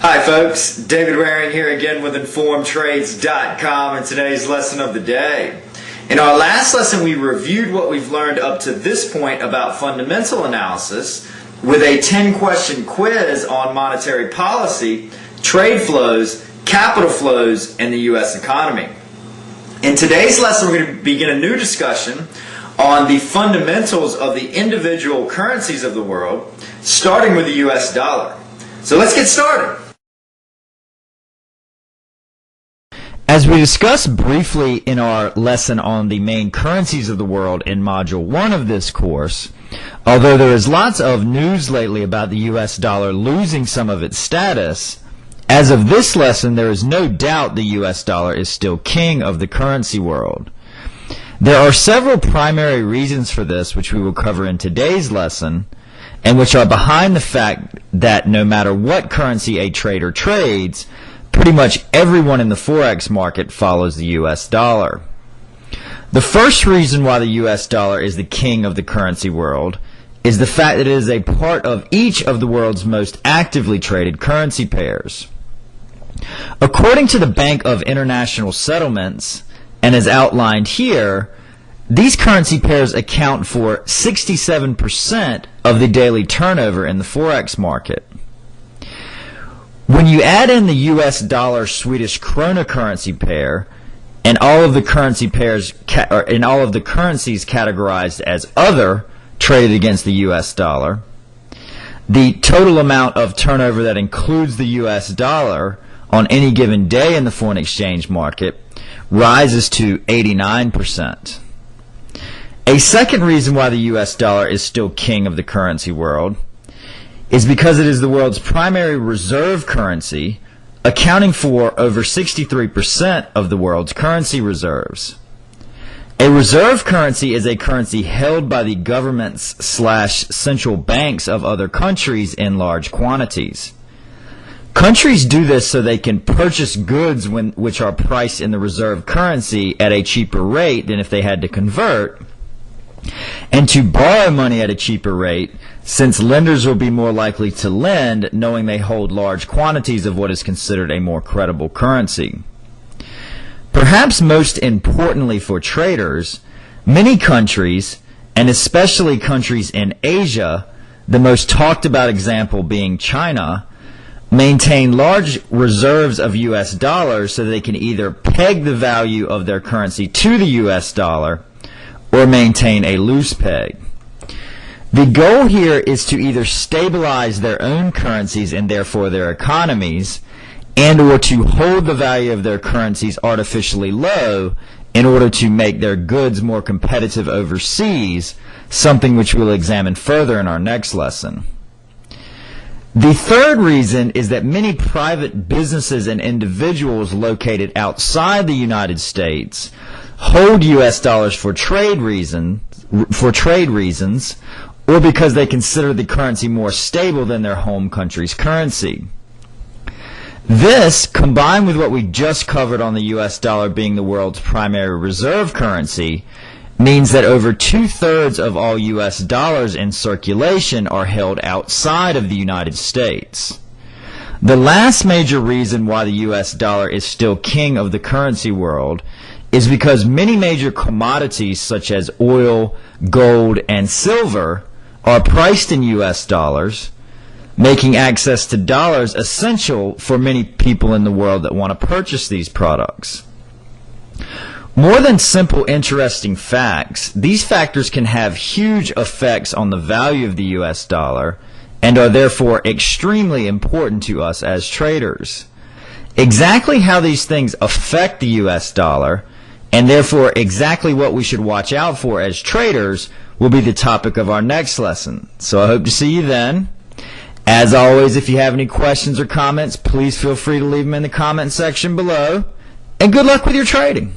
Hi folks, David Waring here again with InformedTrades.com and today's lesson of the day. In our last lesson we reviewed what we've learned up to this point about fundamental analysis with a 10-question quiz on monetary policy, trade flows, capital flows, and the U.S. economy. In today's lesson we're going to begin a new discussion on the fundamentals of the individual currencies of the world, starting with the U.S. dollar. So let's get started. As we discussed briefly in our lesson on the main currencies of the world in Module 1 of this course, although there is lots of news lately about the US dollar losing some of its status, as of this lesson there is no doubt the US dollar is still king of the currency world. There are several primary reasons for this which we will cover in today's lesson, and which are behind the fact that no matter what currency a trader trades, pretty much everyone in the Forex market follows the US dollar. The first reason why the US dollar is the king of the currency world is the fact that it is a part of each of the world's most actively traded currency pairs. According to the Bank of International Settlements, and as outlined here, these currency pairs account for 67% of the daily turnover in the Forex market. When you add in the US dollar Swedish krona currency pair and all of the currency pairs and all of the currencies categorized as other traded against the US dollar, the total amount of turnover that includes the US dollar on any given day in the foreign exchange market rises to 89%. A second reason why the US dollar is still king of the currency world is because it is the world's primary reserve currency, accounting for over 63% of the world's currency reserves. A reserve currency is a currency held by the governments/central banks of other countries in large quantities. Countries do this so they can purchase goods which are priced in the reserve currency at a cheaper rate than if they had to convert, and to borrow money at a cheaper rate, since lenders will be more likely to lend knowing they hold large quantities of what is considered a more credible currency. Perhaps most importantly for traders, many countries, and especially countries in Asia, the most talked about example being China, maintain large reserves of US dollars so they can either peg the value of their currency to the US dollar or maintain a loose peg. The goal here is to either stabilize their own currencies and therefore their economies, and or to hold the value of their currencies artificially low in order to make their goods more competitive overseas, something which we'll examine further in our next lesson. The third reason is that many private businesses and individuals located outside the United States hold US dollars for trade reasons, or because they consider the currency more stable than their home country's currency. This, combined with what we just covered on the US dollar being the world's primary reserve currency, means that over 2/3 of all US dollars in circulation are held outside of the United States. The last major reason why the US dollar is still king of the currency world is because many major commodities such as oil, gold, and silver are priced in US dollars, making access to dollars essential for many people in the world that want to purchase these products. More than simple interesting facts, these factors can have huge effects on the value of the US dollar and are therefore extremely important to us as traders. Exactly how these things affect the US dollar, and therefore exactly what we should watch out for as traders, will be the topic of our next lesson. So I hope to see you then. As always, if you have any questions or comments, please feel free to leave them in the comment section below. And good luck with your trading.